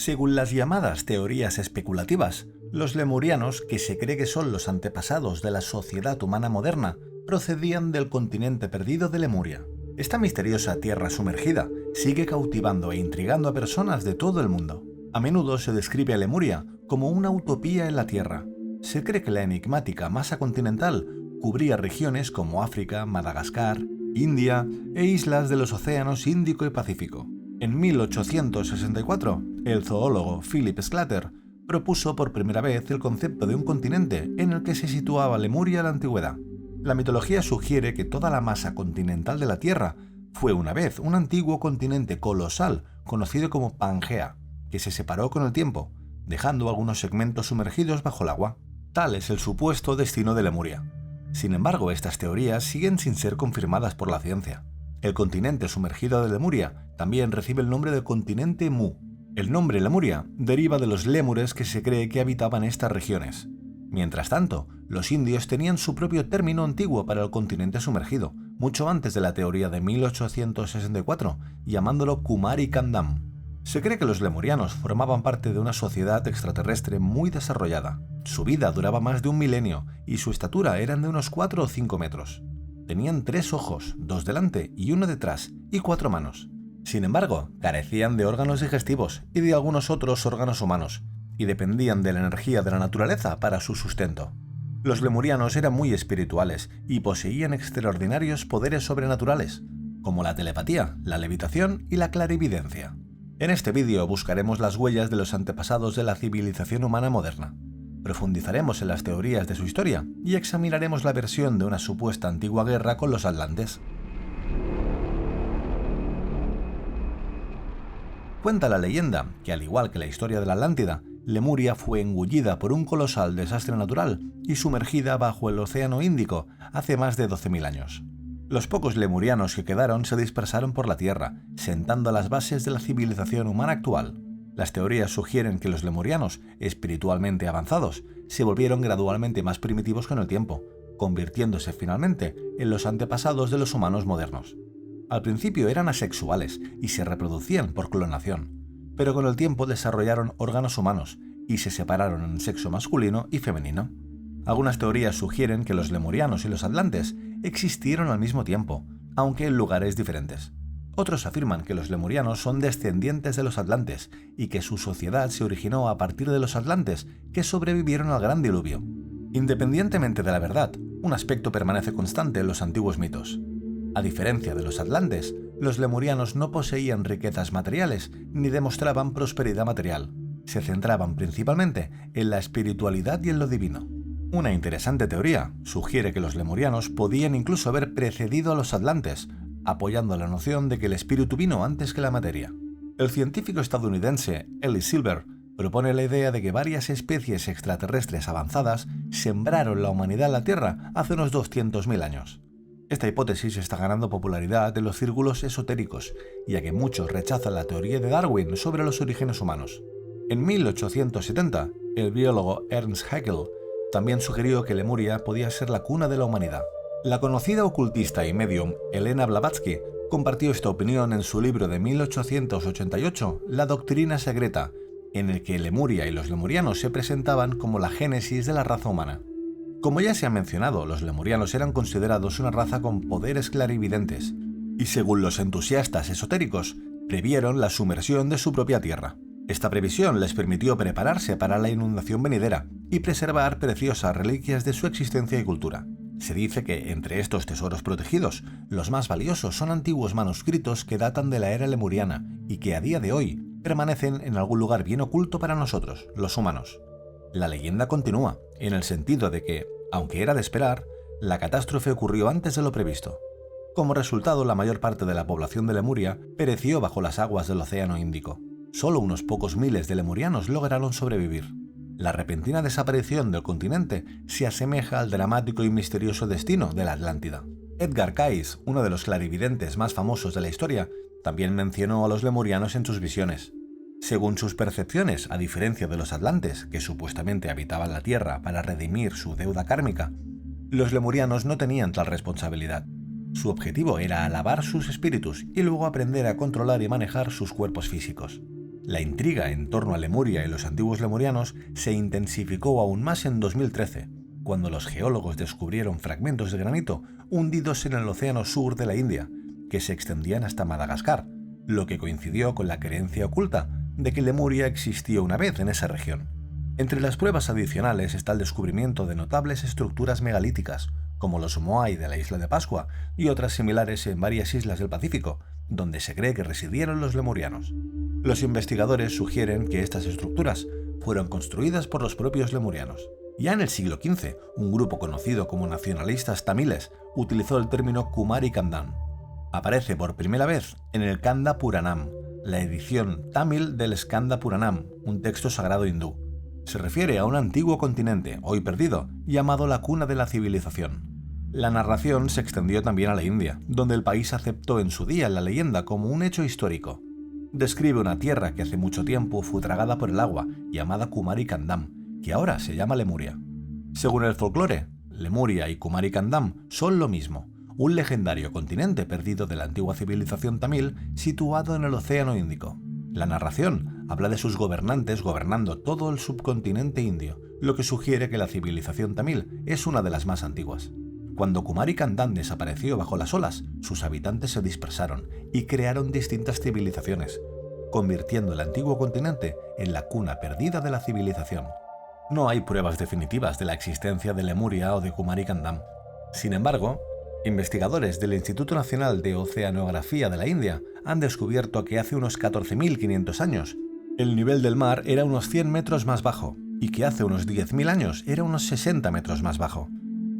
Según las llamadas teorías especulativas, los lemurianos, que se cree que son los antepasados de la sociedad humana moderna, procedían del continente perdido de Lemuria. Esta misteriosa tierra sumergida sigue cautivando e intrigando a personas de todo el mundo. A menudo se describe a Lemuria como una utopía en la Tierra. Se cree que la enigmática masa continental cubría regiones como África, Madagascar, India e islas de los océanos Índico y Pacífico. En 1864, el zoólogo Philip Sclater propuso por primera vez el concepto de un continente en el que se situaba Lemuria en la antigüedad. La mitología sugiere que toda la masa continental de la Tierra fue una vez un antiguo continente colosal conocido como Pangea, que se separó con el tiempo, dejando algunos segmentos sumergidos bajo el agua. Tal es el supuesto destino de Lemuria. Sin embargo, estas teorías siguen sin ser confirmadas por la ciencia. El continente sumergido de Lemuria también recibe el nombre de continente Mu. El nombre Lemuria deriva de los lémures que se cree que habitaban estas regiones. Mientras tanto, los indios tenían su propio término antiguo para el continente sumergido, mucho antes de la teoría de 1864, llamándolo Kumari Kandam. Se cree que los lemurianos formaban parte de una sociedad extraterrestre muy desarrollada. Su vida duraba más de un milenio y su estatura eran de unos 4 o 5 metros. Tenían 3 ojos, 2 delante y 1 detrás, y 4 manos. Sin embargo, carecían de órganos digestivos y de algunos otros órganos humanos, y dependían de la energía de la naturaleza para su sustento. Los lemurianos eran muy espirituales y poseían extraordinarios poderes sobrenaturales, como la telepatía, la levitación y la clarividencia. En este vídeo buscaremos las huellas de los antepasados de la civilización humana moderna. Profundizaremos en las teorías de su historia y examinaremos la versión de una supuesta antigua guerra con los atlantes. Cuenta la leyenda que, al igual que la historia de la Atlántida, Lemuria fue engullida por un colosal desastre natural y sumergida bajo el Océano Índico hace más de 12.000 años. Los pocos lemurianos que quedaron se dispersaron por la Tierra, sentando las bases de la civilización humana actual. Las teorías sugieren que los lemurianos, espiritualmente avanzados, se volvieron gradualmente más primitivos con el tiempo, convirtiéndose finalmente en los antepasados de los humanos modernos. Al principio eran asexuales y se reproducían por clonación, pero con el tiempo desarrollaron órganos humanos y se separaron en sexo masculino y femenino. Algunas teorías sugieren que los lemurianos y los atlantes existieron al mismo tiempo, aunque en lugares diferentes. Otros afirman que los lemurianos son descendientes de los atlantes y que su sociedad se originó a partir de los atlantes que sobrevivieron al gran diluvio. Independientemente de la verdad, un aspecto permanece constante en los antiguos mitos. A diferencia de los atlantes, los lemurianos no poseían riquezas materiales ni demostraban prosperidad material. Se centraban principalmente en la espiritualidad y en lo divino. Una interesante teoría sugiere que los lemurianos podían incluso haber precedido a los atlantes, apoyando la noción de que el espíritu vino antes que la materia. El científico estadounidense Ellis Silver propone la idea de que varias especies extraterrestres avanzadas sembraron la humanidad en la Tierra hace unos 200.000 años. Esta hipótesis está ganando popularidad en los círculos esotéricos, ya que muchos rechazan la teoría de Darwin sobre los orígenes humanos. En 1870, el biólogo Ernst Haeckel también sugirió que Lemuria podía ser la cuna de la humanidad. La conocida ocultista y medium Elena Blavatsky compartió esta opinión en su libro de 1888, La doctrina secreta, en el que Lemuria y los lemurianos se presentaban como la génesis de la raza humana. Como ya se ha mencionado, los lemurianos eran considerados una raza con poderes clarividentes, y según los entusiastas esotéricos, previeron la sumersión de su propia tierra. Esta previsión les permitió prepararse para la inundación venidera y preservar preciosas reliquias de su existencia y cultura. Se dice que, entre estos tesoros protegidos, los más valiosos son antiguos manuscritos que datan de la era lemuriana y que a día de hoy permanecen en algún lugar bien oculto para nosotros, los humanos. La leyenda continúa, en el sentido de que, aunque era de esperar, la catástrofe ocurrió antes de lo previsto. Como resultado, la mayor parte de la población de Lemuria pereció bajo las aguas del Océano Índico. Solo unos pocos miles de lemurianos lograron sobrevivir. La repentina desaparición del continente se asemeja al dramático y misterioso destino de la Atlántida. Edgar Cayce, uno de los clarividentes más famosos de la historia, también mencionó a los lemurianos en sus visiones. Según sus percepciones, a diferencia de los atlantes, que supuestamente habitaban la Tierra para redimir su deuda kármica, los lemurianos no tenían tal responsabilidad. Su objetivo era alabar sus espíritus y luego aprender a controlar y manejar sus cuerpos físicos. La intriga en torno a Lemuria y los antiguos lemurianos se intensificó aún más en 2013, cuando los geólogos descubrieron fragmentos de granito hundidos en el océano sur de la India, que se extendían hasta Madagascar, lo que coincidió con la creencia oculta de que Lemuria existió una vez en esa región. Entre las pruebas adicionales está el descubrimiento de notables estructuras megalíticas, como los Moai de la isla de Pascua y otras similares en varias islas del Pacífico, donde se cree que residieron los lemurianos. Los investigadores sugieren que estas estructuras fueron construidas por los propios lemurianos. Ya en el siglo XV, un grupo conocido como nacionalistas tamiles utilizó el término Kumari Kandam. Aparece por primera vez en el Kanda Puranam, la edición tamil del Skanda Puranam, un texto sagrado hindú. Se refiere a un antiguo continente, hoy perdido, llamado la cuna de la civilización. La narración se extendió también a la India, donde el país aceptó en su día la leyenda como un hecho histórico. Describe una tierra que hace mucho tiempo fue tragada por el agua, llamada Kumari Kandam, que ahora se llama Lemuria. Según el folclore, Lemuria y Kumari Kandam son lo mismo, un legendario continente perdido de la antigua civilización tamil situado en el Océano Índico. La narración habla de sus gobernantes gobernando todo el subcontinente indio, lo que sugiere que la civilización tamil es una de las más antiguas. Cuando Kumari Kandam desapareció bajo las olas, sus habitantes se dispersaron y crearon distintas civilizaciones, convirtiendo el antiguo continente en la cuna perdida de la civilización. No hay pruebas definitivas de la existencia de Lemuria o de Kumari Kandam. Sin embargo, investigadores del Instituto Nacional de Oceanografía de la India han descubierto que hace unos 14.500 años el nivel del mar era unos 100 metros más bajo y que hace unos 10.000 años era unos 60 metros más bajo.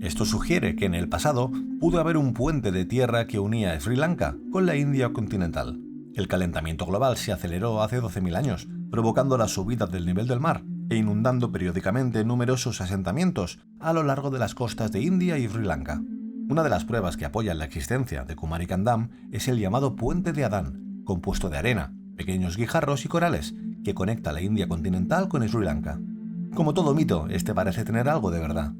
Esto sugiere que en el pasado pudo haber un puente de tierra que unía a Sri Lanka con la India continental. El calentamiento global se aceleró hace 12.000 años, provocando la subida del nivel del mar e inundando periódicamente numerosos asentamientos a lo largo de las costas de India y Sri Lanka. Una de las pruebas que apoyan la existencia de Kumari Kandam es el llamado Puente de Adán, compuesto de arena, pequeños guijarros y corales, que conecta la India continental con Sri Lanka. Como todo mito, este parece tener algo de verdad.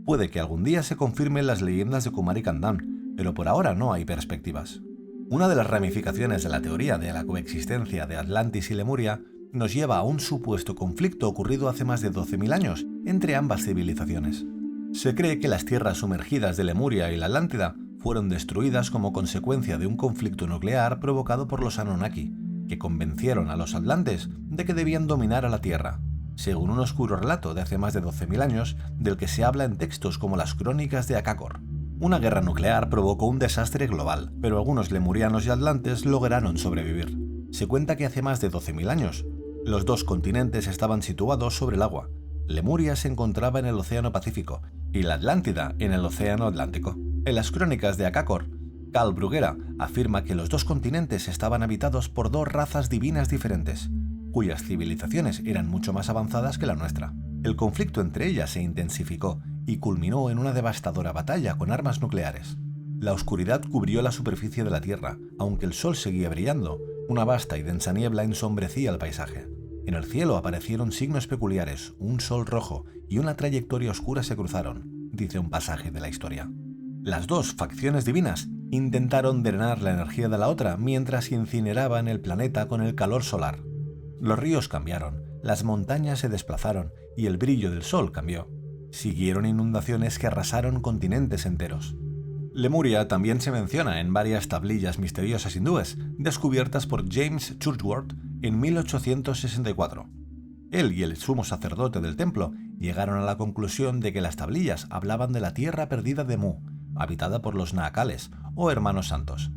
Puede que algún día se confirmen las leyendas de Kumari Kandam, pero por ahora no hay perspectivas. Una de las ramificaciones de la teoría de la coexistencia de Atlantis y Lemuria nos lleva a un supuesto conflicto ocurrido hace más de 12.000 años entre ambas civilizaciones. Se cree que las tierras sumergidas de Lemuria y la Atlántida fueron destruidas como consecuencia de un conflicto nuclear provocado por los Anunnaki, que convencieron a los atlantes de que debían dominar a la Tierra, según un oscuro relato de hace más de 12.000 años del que se habla en textos como las Crónicas de Akakor. Una guerra nuclear provocó un desastre global, pero algunos lemurianos y atlantes lograron sobrevivir. Se cuenta que hace más de 12.000 años, los dos continentes estaban situados sobre el agua. Lemuria se encontraba en el Océano Pacífico y la Atlántida en el Océano Atlántico. En las Crónicas de Akakor, Carl Bruguera afirma que los dos continentes estaban habitados por dos razas divinas diferentes, cuyas civilizaciones eran mucho más avanzadas que la nuestra. El conflicto entre ellas se intensificó y culminó en una devastadora batalla con armas nucleares. La oscuridad cubrió la superficie de la Tierra, aunque el sol seguía brillando. Una vasta y densa niebla ensombrecía el paisaje. En el cielo aparecieron signos peculiares, un sol rojo y una trayectoria oscura se cruzaron, dice un pasaje de la historia. Las dos facciones divinas intentaron drenar la energía de la otra mientras incineraban el planeta con el calor solar. Los ríos cambiaron, las montañas se desplazaron y el brillo del sol cambió. Siguieron inundaciones que arrasaron continentes enteros. Lemuria también se menciona en varias tablillas misteriosas hindúes descubiertas por James Churchward en 1864. Él y el sumo sacerdote del templo llegaron a la conclusión de que las tablillas hablaban de la tierra perdida de Mu, habitada por los Naakales o hermanos santos.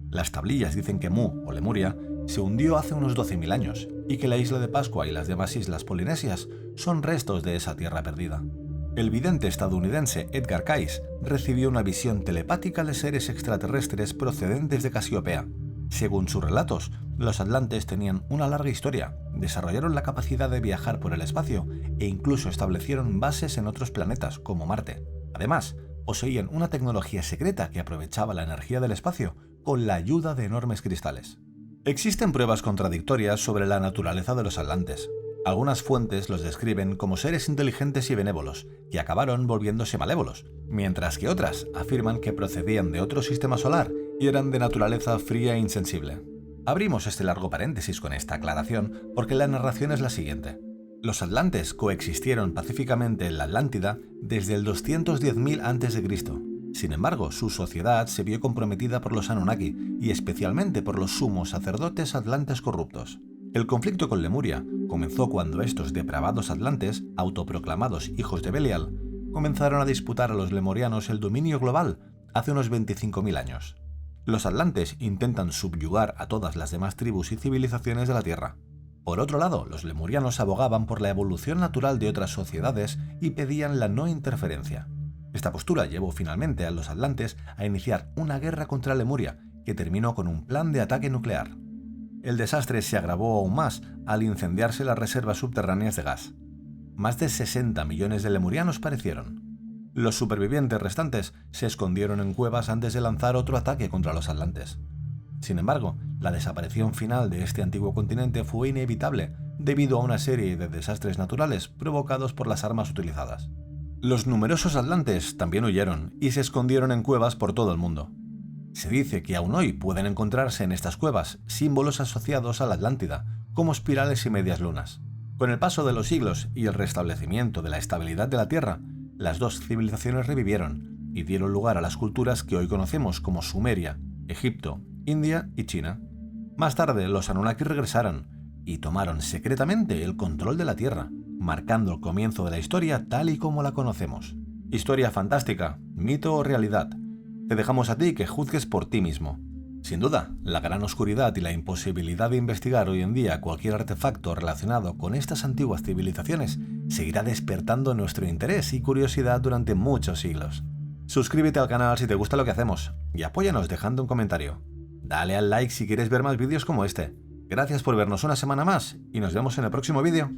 Las tablillas dicen que Mu, o Lemuria, se hundió hace unos 12.000 años y que la isla de Pascua y las demás islas polinesias son restos de esa tierra perdida. El vidente estadounidense Edgar Cayce recibió una visión telepática de seres extraterrestres procedentes de Casiopea. Según sus relatos, los atlantes tenían una larga historia, desarrollaron la capacidad de viajar por el espacio e incluso establecieron bases en otros planetas, como Marte. Además, poseían una tecnología secreta que aprovechaba la energía del espacio con la ayuda de enormes cristales. Existen pruebas contradictorias sobre la naturaleza de los atlantes. Algunas fuentes los describen como seres inteligentes y benévolos, que acabaron volviéndose malévolos, mientras que otras afirman que procedían de otro sistema solar y eran de naturaleza fría e insensible. Abrimos este largo paréntesis con esta aclaración porque la narración es la siguiente. Los atlantes coexistieron pacíficamente en la Atlántida desde el 210.000 a.C. Sin embargo, su sociedad se vio comprometida por los Anunnaki y especialmente por los sumos sacerdotes atlantes corruptos. El conflicto con Lemuria comenzó cuando estos depravados atlantes, autoproclamados hijos de Belial, comenzaron a disputar a los lemurianos el dominio global hace unos 25.000 años. Los atlantes intentan subyugar a todas las demás tribus y civilizaciones de la Tierra. Por otro lado, los lemurianos abogaban por la evolución natural de otras sociedades y pedían la no interferencia. Esta postura llevó finalmente a los atlantes a iniciar una guerra contra Lemuria, que terminó con un plan de ataque nuclear. El desastre se agravó aún más al incendiarse las reservas subterráneas de gas. Más de 60 millones de lemurianos perecieron. Los supervivientes restantes se escondieron en cuevas antes de lanzar otro ataque contra los atlantes. Sin embargo, la desaparición final de este antiguo continente fue inevitable debido a una serie de desastres naturales provocados por las armas utilizadas. Los numerosos atlantes también huyeron y se escondieron en cuevas por todo el mundo. Se dice que aún hoy pueden encontrarse en estas cuevas símbolos asociados a la Atlántida, como espirales y medias lunas. Con el paso de los siglos y el restablecimiento de la estabilidad de la Tierra, las dos civilizaciones revivieron y dieron lugar a las culturas que hoy conocemos como Sumeria, Egipto, India y China. Más tarde, los Anunnaki regresaron y tomaron secretamente el control de la Tierra, marcando el comienzo de la historia tal y como la conocemos. Historia fantástica, mito o realidad. Te dejamos a ti que juzgues por ti mismo. Sin duda, la gran oscuridad y la imposibilidad de investigar hoy en día cualquier artefacto relacionado con estas antiguas civilizaciones seguirá despertando nuestro interés y curiosidad durante muchos siglos. Suscríbete al canal si te gusta lo que hacemos y apóyanos dejando un comentario. Dale al like si quieres ver más vídeos como este. Gracias por vernos una semana más y nos vemos en el próximo vídeo.